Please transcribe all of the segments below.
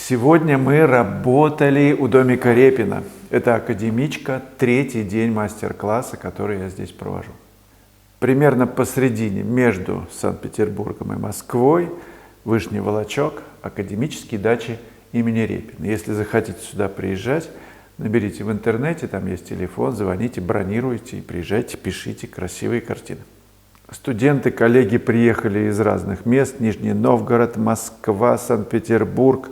Сегодня мы работали у домика Репина. Это академичка, третий день мастер-класса, который я здесь провожу. Примерно посредине, между Санкт-Петербургом и Москвой, Вышний Волочок, академические дачи имени Репина. Если захотите сюда приезжать, наберите в интернете, там есть телефон, звоните, бронируйте и приезжайте, пишите красивые картины. Студенты, коллеги приехали из разных мест: Нижний Новгород, Москва, Санкт-Петербург,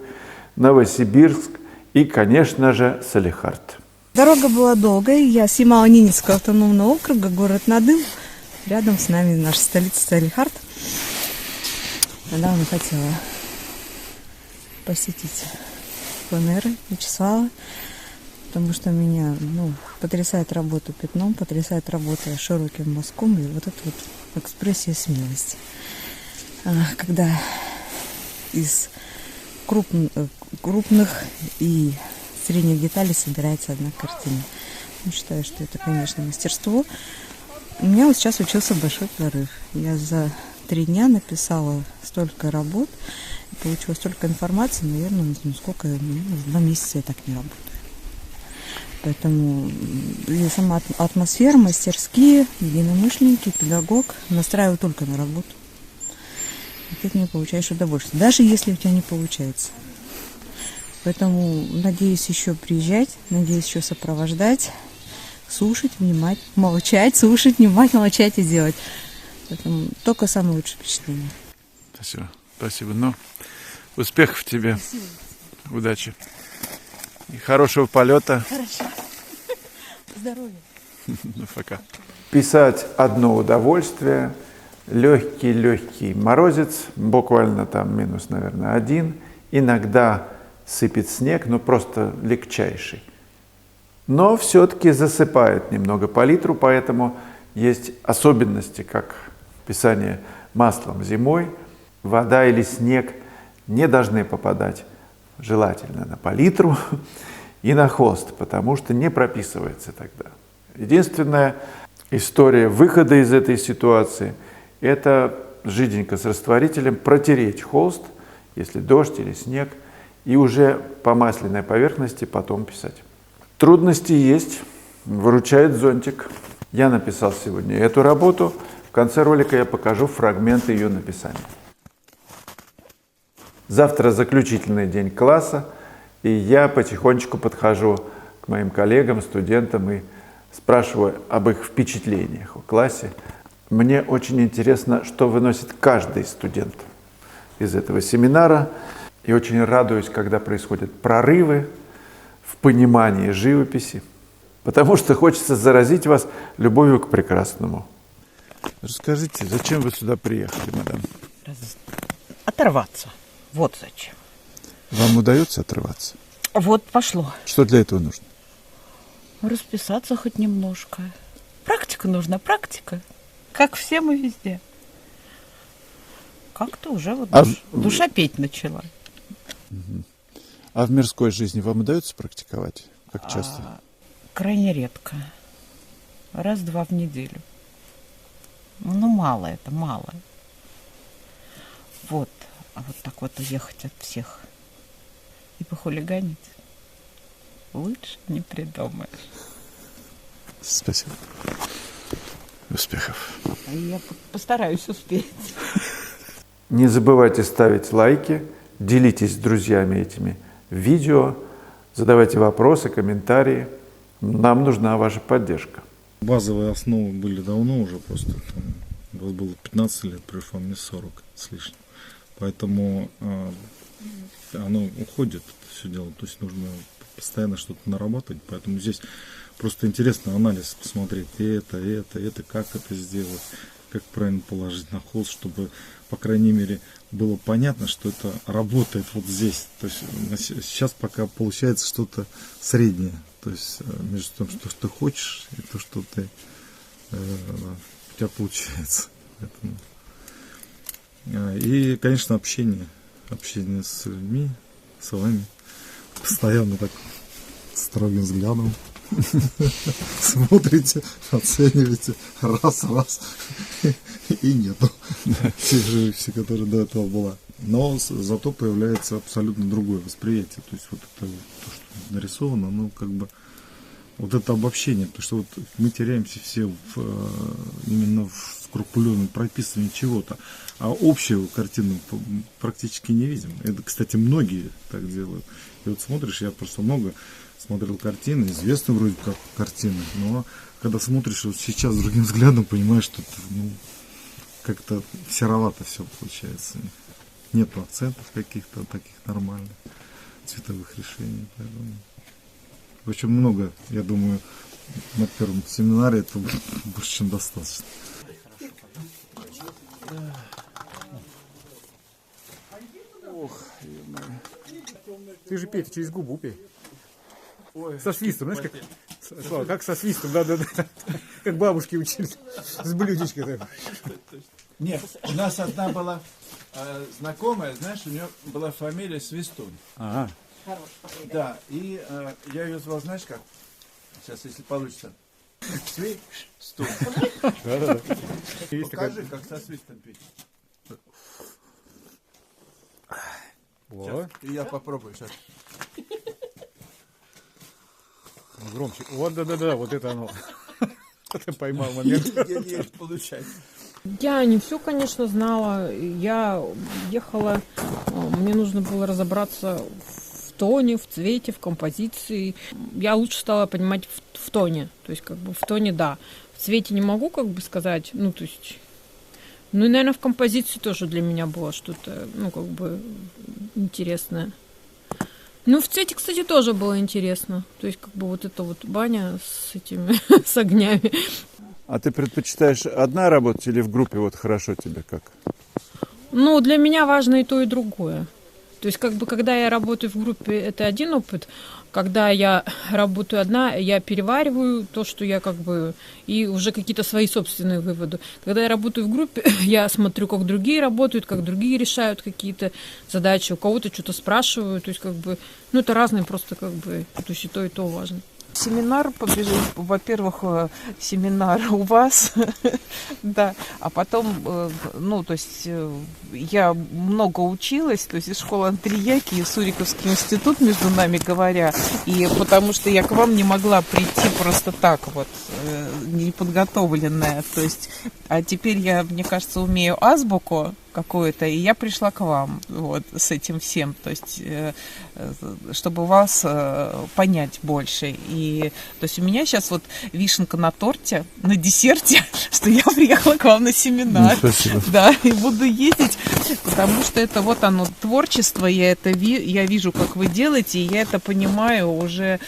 Новосибирск и, конечно же, Салехард. Дорога была долгая. Я с Ямало-Ненецкого автономного округа, город Надым. Рядом с нами наша столица Салехард. Недавно хотела посетить пленэры Вячеслава, потому что меня потрясает работа пятном, потрясает работа широким мазком и вот эта вот экспрессия смелости. Когда из крупных и средних деталей собирается одна картина. Считаю, что это, конечно, мастерство. У меня вот сейчас учился большой прорыв. Я за 3 дня написала столько работ, получила столько информации, наверное, сколько, 2 месяца я так не работаю. Поэтому и сама атмосфера, мастерские, единомышленники, педагог настраивают только на работу. И ты от нее получаешь удовольствие, даже если у тебя не получается. Поэтому надеюсь еще приезжать, надеюсь еще сопровождать, слушать, внимать, молчать, слушать, внимать, молчать и делать. Поэтому только самое лучшее впечатление. Спасибо. Спасибо. Ну, успехов тебе. Спасибо. Удачи. И хорошего полета. Хорошо. Здоровья. Ну, пока. Писать одно удовольствие. Легкий морозец, буквально там минус, наверное, 1. Иногда сыпет снег, но просто легчайший. Но все-таки засыпает немного палитру, поэтому есть особенности, как писание маслом зимой. Вода или снег не должны попадать желательно на палитру и на холст, потому что не прописывается тогда. Единственная история выхода из этой ситуации – это жиденько с растворителем протереть холст, если дождь или снег, и уже по масляной поверхности потом писать. Трудности есть, выручает зонтик. Я написал сегодня эту работу. В конце ролика я покажу фрагменты ее написания. Завтра заключительный день класса, и я потихонечку подхожу к моим коллегам, студентам и спрашиваю об их впечатлениях о классе. Мне очень интересно, что выносит каждый студент из этого семинара. И очень радуюсь, когда происходят прорывы в понимании живописи, потому что хочется заразить вас любовью к прекрасному. Расскажите, зачем вы сюда приехали, мадам? Оторваться. Вот зачем. Вам удается отрываться? Вот пошло. Что для этого нужно? Расписаться хоть немножко. Практика нужна, практика. Как все мы везде. Как-то уже вот душа петь начала. А в мирской жизни вам удается практиковать? Как часто? Крайне редко. 1-2 в неделю. Мало это, мало. Вот. А вот так вот уехать от всех и похулиганить лучше не придумаешь. Спасибо. Успехов. Я постараюсь успеть. Не забывайте ставить лайки, делитесь с друзьями этими видео, задавайте вопросы, комментарии. Нам нужна ваша поддержка. Базовые основы были давно уже, просто у вас было 15 лет, пришло мне 40 с лишним. Поэтому оно уходит, все дело. То есть нужно постоянно что-то нарабатывать. Поэтому здесь просто интересно анализ посмотреть. Это, как это сделать, как правильно положить на холст, чтобы, по крайней мере, было понятно, что это работает вот здесь. То есть сейчас пока получается что-то среднее. То есть между тем, что ты хочешь, и то, что ты, у тебя получается. Поэтому. И, конечно, общение с людьми, с вами, постоянно так строгим взглядом смотрите, оцениваете, раз, и нету тех живописи, которая до этого была. Но зато появляется абсолютно другое восприятие. То есть вот это вот, то, что нарисовано, ну как бы вот это обобщение, потому что вот мы теряемся все именно в скрупулезном прописывании чего-то, а общую картину практически не видим. Это, кстати, многие так делают. И вот смотришь, я просто много смотрел картины, известные вроде как картины, но когда смотришь вот сейчас другим взглядом, понимаешь, что это, ну, как-то серовато все получается. Нету акцентов каких-то таких нормальных, цветовых решений. Поэтому... В общем, много, я думаю, на первом семинаре это больше, чем достаточно. Ох, Ты же пей, ты через губу пей. Со свистом, знаешь, как, Слава, как со свистом, да-да-да. Как бабушки учились. С блюдечкой. нет, у нас одна была знакомая, знаешь, у нее была фамилия Свистун. Ага. Да, и я ее звал, знаешь как? Сейчас, если получится. Свистун. Да-да-да. Покажи, как со свистом пить. Вот. И я попробую сейчас. Громче. Вот, да-да-да, вот это оно. Ты поймал момент. Еле получается. Я не все, конечно, знала. Я ехала, мне нужно было разобраться в тоне, в цвете, в композиции. Я лучше стала понимать в тоне. То есть, как бы в тоне, да. В цвете не могу, как бы сказать, ну, то есть... Ну, и, наверное, в композиции тоже для меня было что-то, ну, как бы, интересное. Ну, в цвете, кстати, тоже было интересно. То есть, как бы, вот эта вот баня с этими, с огнями. А ты предпочитаешь одна работать или в группе вот хорошо тебе как? Ну, для меня важно и то, и другое. То есть, как бы, когда я работаю в группе, это один опыт. Когда я работаю одна, я перевариваю то, что я как бы... И уже какие-то свои собственные выводы. Когда я работаю в группе, я смотрю, как другие работают, как другие решают какие-то задачи. У кого-то что-то спрашиваю. То есть, как бы... Ну, это разные просто, как бы... То есть, и то важно. Семинар побежал, во-первых, семинар у вас, да, а потом, ну, то есть я много училась, то есть из школы Андрияки и Суриковский институт, между нами говоря, и потому что я к вам не могла прийти просто так вот, неподготовленная, то есть, а теперь я, мне кажется, умею азбуку какую-то, и я пришла к вам вот с этим всем, то есть чтобы вас понять больше. И то есть у меня сейчас вот вишенка на торте, на десерте, что я приехала к вам на семинар. Да, и буду ездить, потому что это вот оно творчество, я вижу, как вы делаете, и я это понимаю уже,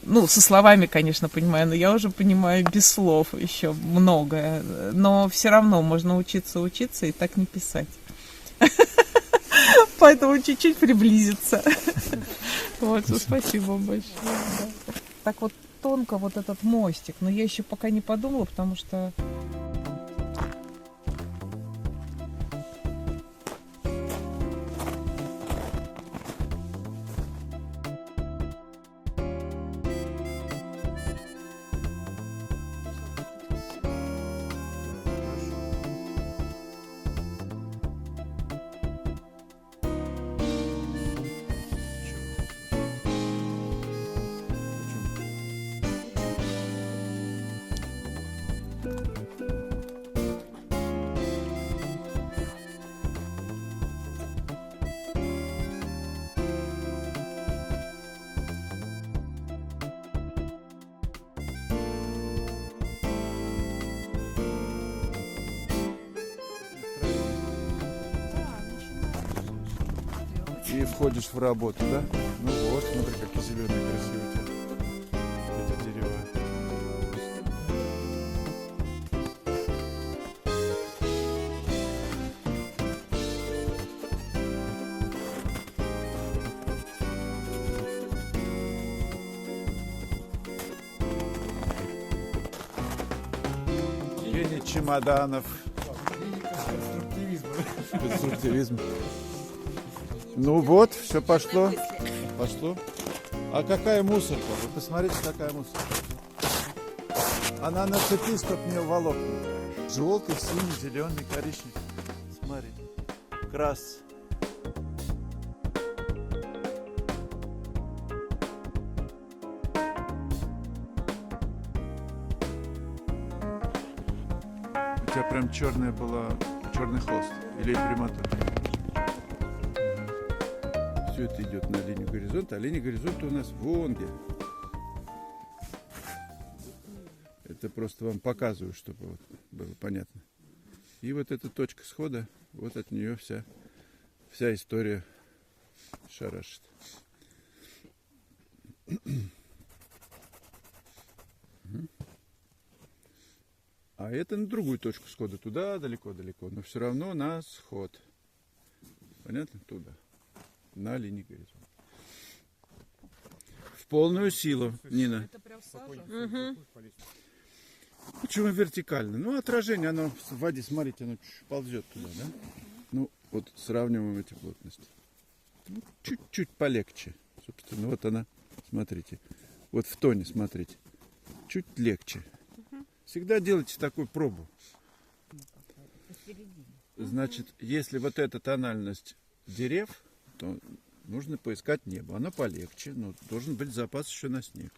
ну, со словами, конечно, понимаю, но я уже понимаю без слов еще многое. Но все равно можно учиться и так не писать. Поэтому чуть-чуть приблизиться. Вот, спасибо большое. Да. Так вот тонко вот этот мостик, но я еще пока не подумала, потому что... И входишь в работу, да? Ну вот, смотри, какие зеленые красивые у тебя эти дерева. Евгений Чемоданов. Конструктивизм. Ну вот, все пошло. Пошло. А какая мусорка? Вы посмотрите, какая мусорка. Она на цепи, чтоб не волокна. Желтый, синий, зеленый, коричневый. Смотри. Крас. прям черная была, черный холст или имприматура. Все это идет на линию горизонта, а линия горизонта у нас вон где. Это просто вам показываю, чтобы вот было понятно. И вот эта точка схода, вот от нее вся история шарашит. А это на другую точку схода, туда далеко-далеко, но все равно на сход. Понятно? Туда. На линии горизонта. В полную силу, Нина. Это прям сажа? Почему вертикально? Ну, отражение, оно в воде, смотрите, оно ползет туда, да? Ну, вот сравниваем эти плотности. Ну, чуть-чуть полегче. Собственно, вот она, смотрите. Вот в тоне, смотрите. Чуть легче. Всегда делайте такую пробу. Значит, если вот эта тональность дерев, то нужно поискать небо. Оно полегче, но должен быть запас еще на снег.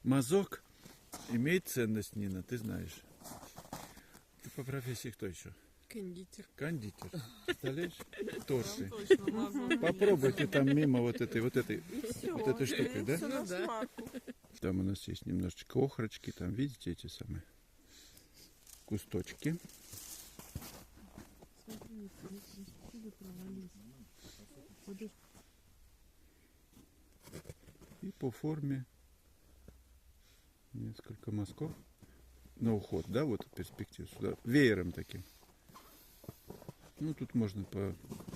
Мазок имеет ценность, Нина, ты знаешь. Ты по профессии кто еще? Кондитер. Кондитер. Представляешь? Торты. Точно могу. Попробуйте там мимо вот этой штукой, да? Ну да. Там у нас есть немножечко охрочки, там видите эти самые кусточки. И по форме несколько мазков на уход, да, вот перспективу сюда, веером таким. Ну, тут можно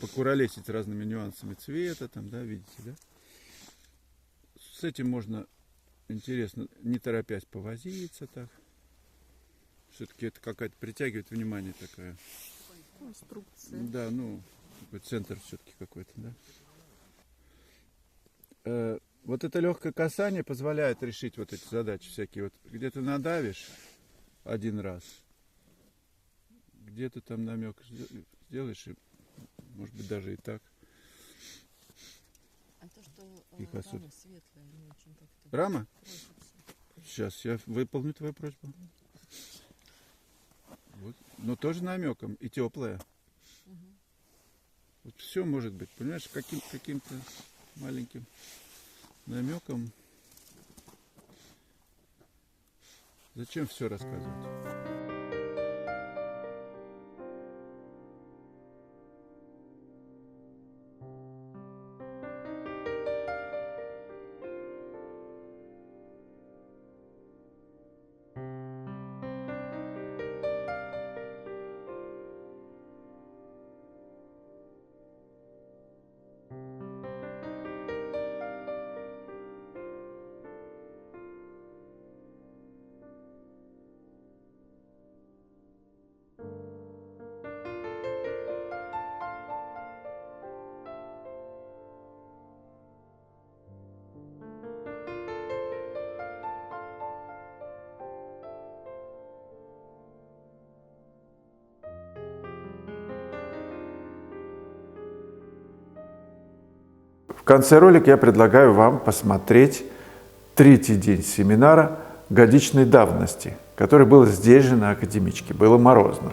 покуролесить разными нюансами цвета, там, да, видите, да? С этим можно, интересно, не торопясь повозиться так. Все-таки это какая-то притягивает внимание такая. Конструкция. Да, ну, такой центр все-таки какой-то, да. Вот это легкое касание позволяет решить вот эти задачи всякие. Вот где ты надавишь один раз, где-то там намек сделаешь, и, может быть, даже и так. А то, что Красота. рама светлая, не очень как-то Рама? просится. Сейчас я выполню твою просьбу. Вот. Но тоже намеком и теплая. Вот все может быть, понимаешь, каким-то маленьким намеком. Зачем все рассказывать? В конце ролика я предлагаю вам посмотреть третий день семинара годичной давности, который был здесь же на Академичке. Было морозно.